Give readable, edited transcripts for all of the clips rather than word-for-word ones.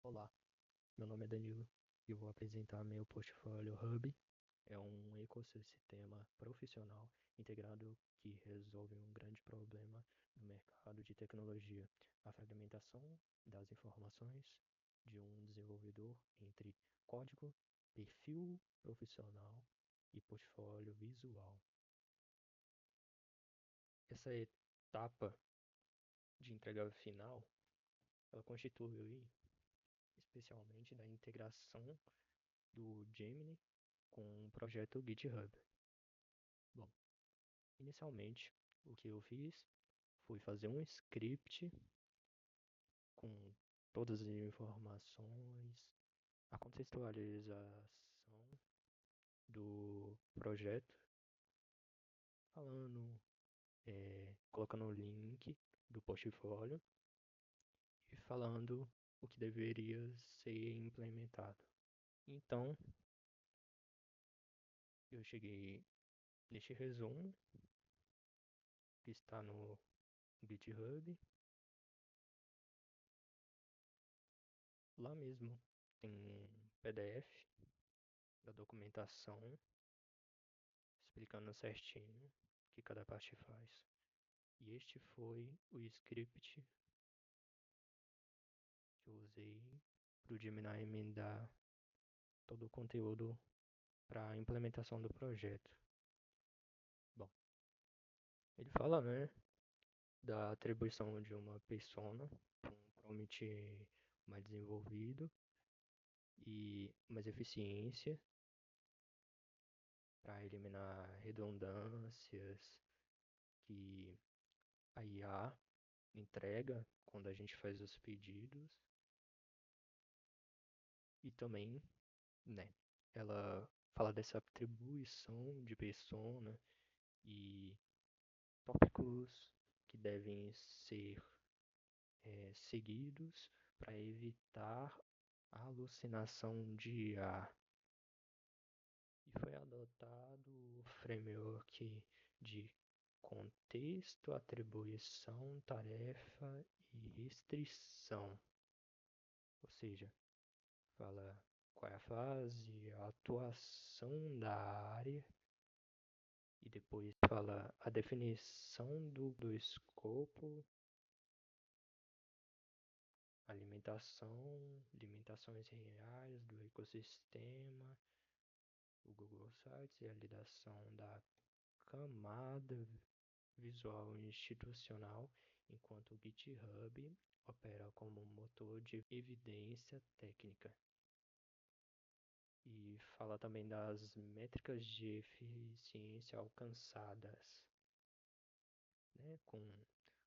Olá, meu nome é Danilo e eu vou apresentar meu portfólio Hub. É um ecossistema profissional integrado que resolve um grande problema no mercado de tecnologia: a fragmentação das informações de um desenvolvedor entre código, perfil profissional e portfólio visual. Essa etapa de entrega final, ela constitui especialmente da integração do Gemini com o projeto GitHub. Bom, inicialmente o que eu fiz foi fazer um script com todas as informações, a contextualização do projeto, falando, colocando o link do portfólio e falando o que deveria ser implementado. Então, eu cheguei neste resumo que está no GitHub. Lá mesmo tem um PDF da documentação explicando certinho o que cada parte faz. E este foi o script que eu usei para o Gemini emendar todo o conteúdo para a implementação do projeto. Bom, ele fala, né, da atribuição de uma persona para um prompt mais desenvolvido e mais eficiência para eliminar redundâncias que a IA entrega quando a gente faz os pedidos. E também, né, ela fala dessa atribuição de persona e tópicos que devem ser seguidos para evitar a alucinação de IA. E foi adotado o framework de contexto, atribuição, tarefa e restrição. Ou seja, fala qual é a fase, a atuação da área e depois fala a definição do escopo, alimentação, limitações reais do ecossistema, o Google Sites e a lidação da camada visual institucional, enquanto o GitHub opera como motor de evidência técnica. E fala também das métricas de eficiência alcançadas, né, com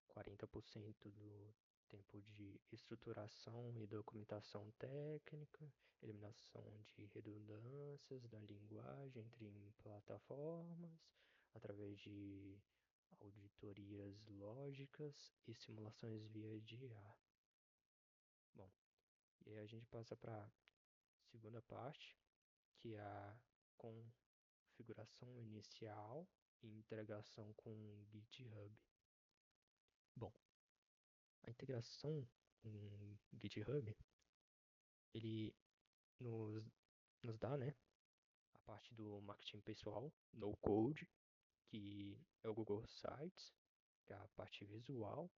40% do tempo de estruturação e documentação técnica, eliminação de redundâncias da linguagem entre plataformas, através de auditorias lógicas e simulações via IA. Bom, e aí a gente passa para a segunda parte, que é a configuração inicial e integração com o GitHub. Bom, a integração com o GitHub, ele nos, nos dá, né, a parte do marketing pessoal, no code, que é o Google Sites, que é a parte visual,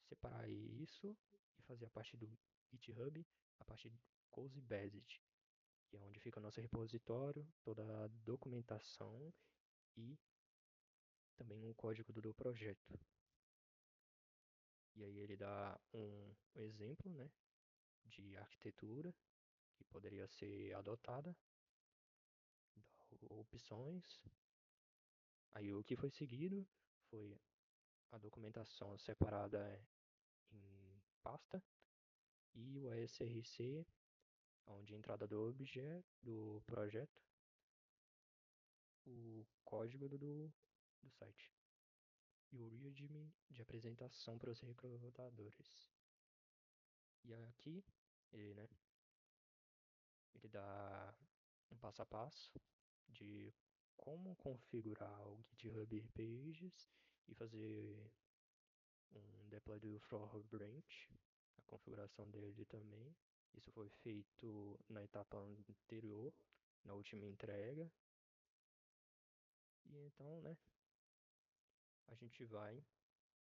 separar isso e fazer a parte do GitHub, a parte Cozy Based, que é onde fica o nosso repositório, toda a documentação e também o código do projeto. E aí ele dá um exemplo, né, de arquitetura que poderia ser adotada, dá opções. Aí o que foi seguido foi a documentação separada em pasta e o SRC, onde a entrada do objeto, do projeto, o código do site e o README de apresentação para os recrutadores. E aqui né, ele dá um passo a passo de como configurar o GitHub Pages e fazer um deploy do for branch a configuração dele também. Isso foi feito na etapa anterior, na última entrega. E então, né, a gente vai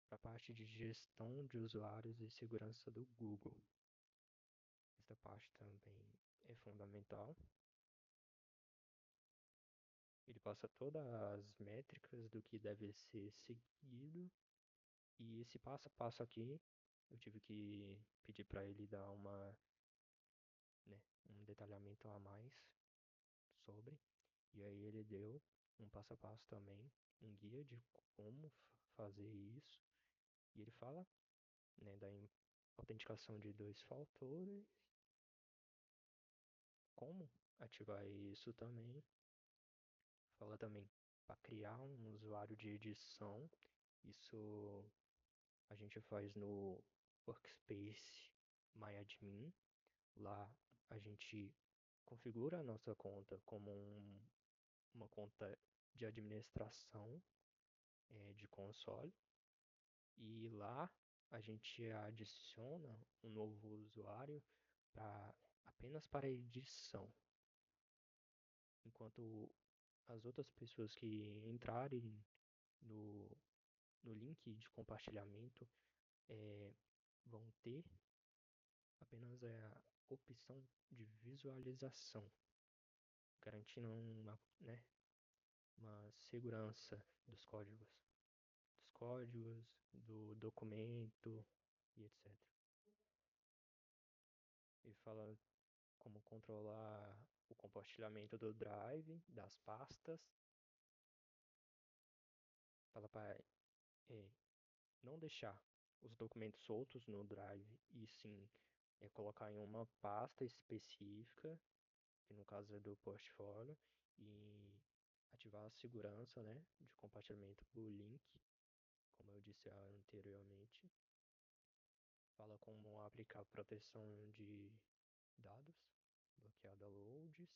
para a parte de gestão de usuários e segurança do Google. Esta parte também é fundamental. Ele passa todas as métricas do que deve ser seguido. E esse passo a passo aqui, eu tive que pedir para ele dar né, um detalhamento a mais sobre. E aí ele deu um passo a passo também, um guia de como fazer isso. E ele fala, né, da autenticação de 2 fatores, como ativar isso também. Fala também para criar um usuário de edição. Isso a gente faz no Workspace MyAdmin. Lá a gente configura a nossa conta como uma conta de administração de console. E lá a gente adiciona um novo usuário apenas para edição. Enquanto as outras pessoas que entrarem no, no link de compartilhamento vão ter apenas a opção de visualização, garantindo né, uma segurança dos códigos, do documento e etc. Ele fala como controlar o compartilhamento do Drive, das pastas, fala para não deixar os documentos soltos no Drive e sim colocar em uma pasta específica, que no caso é do portfólio, e ativar a segurança, né, de compartilhamento por link, como eu disse anteriormente. Fala como aplicar proteção de dados, bloquear downloads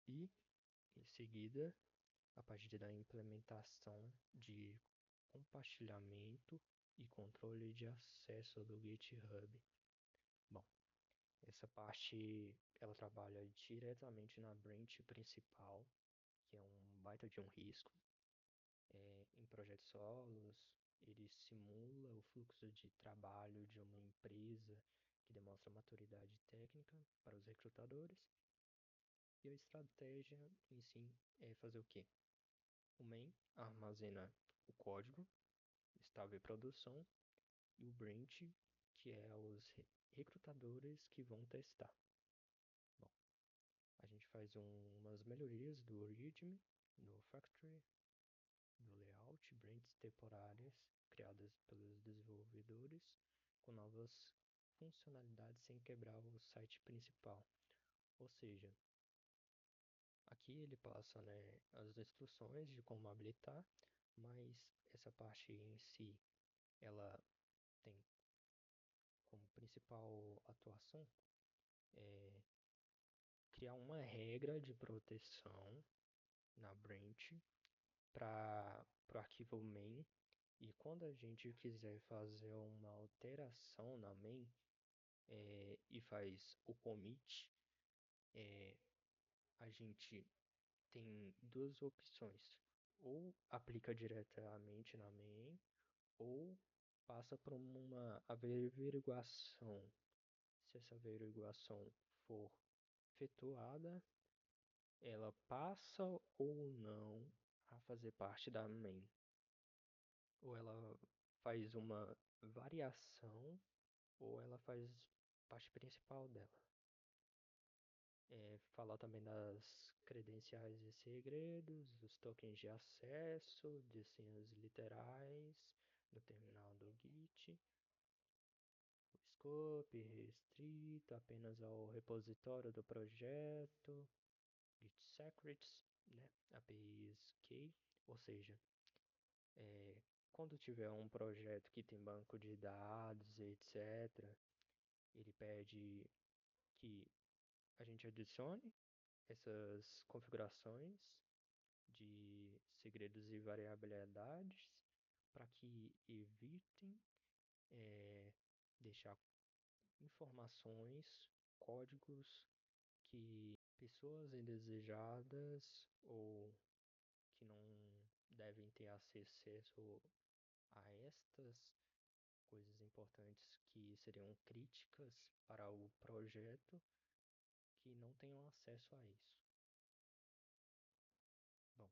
e, em seguida, a partir da implementação de compartilhamento e controle de acesso do GitHub. Bom, essa parte ela trabalha diretamente na branch principal, que é um baita de um risco. Em projetos solos, ele simula o fluxo de trabalho de uma empresa que demonstra maturidade técnica para os recrutadores. E a estratégia em si é fazer o quê? O main armazena o código estável em produção e o branch, que é os recrutadores que vão testar. Bom, a gente faz umas melhorias do README, no Factory, no layout, branches temporárias criadas pelos desenvolvedores com novas funcionalidades sem quebrar o site principal. Ou seja, aqui ele passa, né, as instruções de como habilitar, mas essa parte em si, ela tem como principal atuação criar uma regra de proteção na branch para o arquivo main. E quando a gente quiser fazer uma alteração na main e faz o commit, a gente tem duas opções. Ou aplica diretamente na main, ou passa por uma averiguação. Se essa averiguação for efetuada, ela passa ou não a fazer parte da main. Ou ela faz uma variação, ou ela faz parte principal dela. Falar também das credenciais e segredos, os tokens de acesso, de senhas literais, no terminal do Git. O scope restrito apenas ao repositório do projeto, Git Secrets, né? APIs key, ou seja, quando tiver um projeto que tem banco de dados, etc., ele pede que a gente adicione essas configurações de segredos e variabilidades para que evitem deixar informações, códigos que pessoas indesejadas ou que não devem ter acesso a estas coisas importantes que seriam críticas para o projeto, que não tenham acesso a isso. Bom,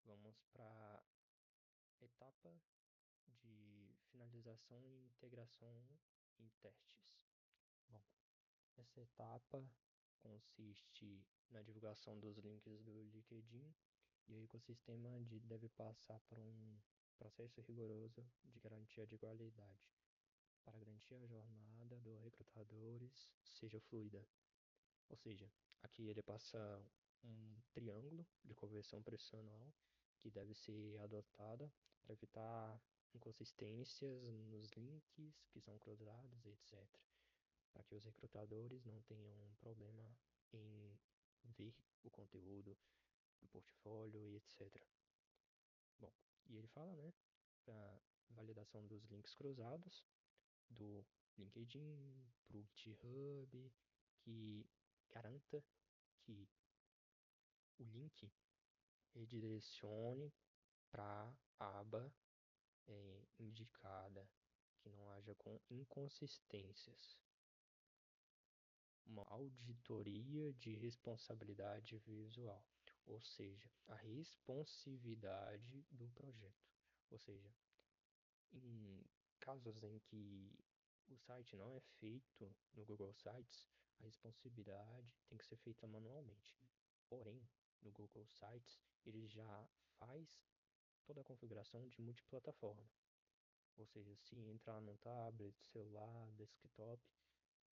vamos para a etapa de finalização e integração em testes. Bom, essa etapa consiste na divulgação dos links do LinkedIn e o ecossistema deve passar por um processo rigoroso de garantia de qualidade para garantir a jornada dos recrutadores seja fluida. Ou seja, aqui ele passa um triângulo de conversão pressional que deve ser adotada para evitar inconsistências nos links que são cruzados, etc. Para que os recrutadores não tenham um problema em ver o conteúdo do portfólio e etc. Bom, e ele fala, né, para validação dos links cruzados, do LinkedIn, para o GitHub, que garanta que o link redirecione para a aba indicada, que não haja inconsistências. Uma auditoria de responsabilidade visual, ou seja, a responsividade do projeto. Ou seja, em casos em que o site não é feito no Google Sites, a responsividade tem que ser feita manualmente. Porém, no Google Sites, ele já faz toda a configuração de multiplataforma. Ou seja, se entrar num tablet, celular, desktop,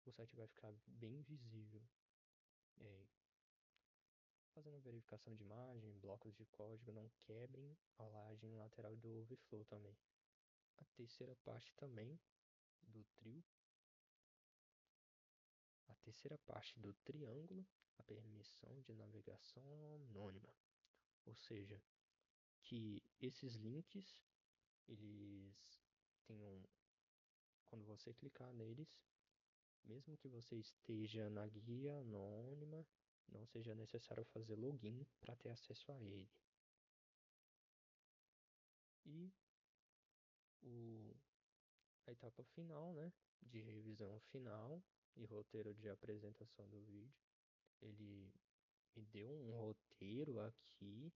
o site vai ficar bem visível. Fazendo verificação de imagem, blocos de código não quebrem a laje lateral do Overflow também. A terceira parte também do trio, a terceira parte do triângulo, a permissão de navegação anônima. Ou seja, que esses links, eles tenham, quando você clicar neles, mesmo que você esteja na guia anônima, não seja necessário fazer login para ter acesso a ele. E a etapa final, né, de revisão final e roteiro de apresentação do vídeo. Ele me deu um roteiro aqui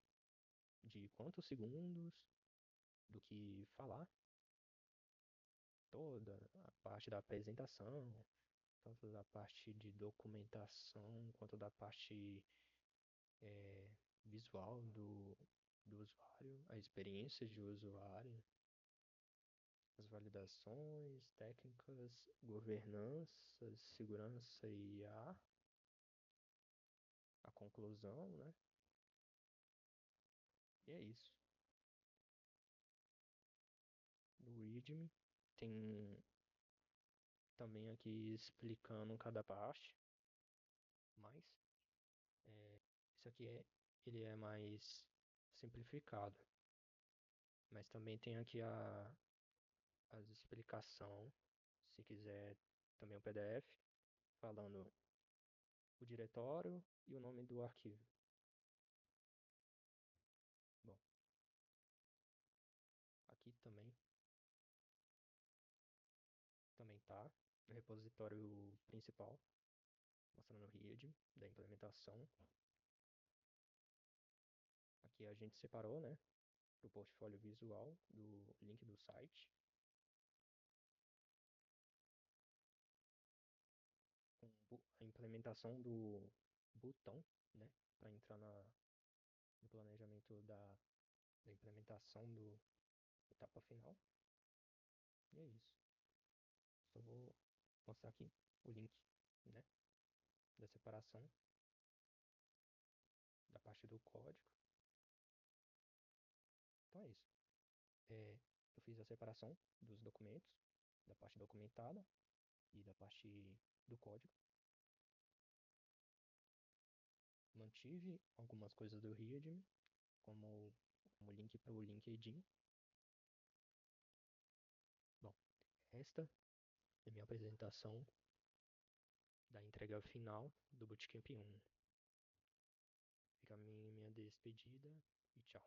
de quantos segundos do que falar, toda a parte da apresentação, tanto da parte de documentação quanto da parte visual do usuário, a experiência de usuário, as validações, técnicas, governança, segurança e a conclusão, né? E é isso. No README tem também aqui explicando cada parte, mas isso aqui ele é mais simplificado. Mas também tem aqui as explicação, se quiser também o PDF, falando o diretório e o nome do arquivo. Bom, aqui também tá o repositório principal, mostrando o README da implementação. Aqui a gente separou, né, para o portfólio visual do link do site, com a implementação do botão, né, para entrar no planejamento da implementação do etapa final. E é isso. Só vou mostrar aqui o link, né, da separação da parte do código. Então é isso. Eu fiz a separação dos documentos, da parte documentada e da parte do código. Mantive algumas coisas do README, como link para o LinkedIn. Bom, resta da minha apresentação da entrega final do Bootcamp 1. Fica a minha despedida e tchau.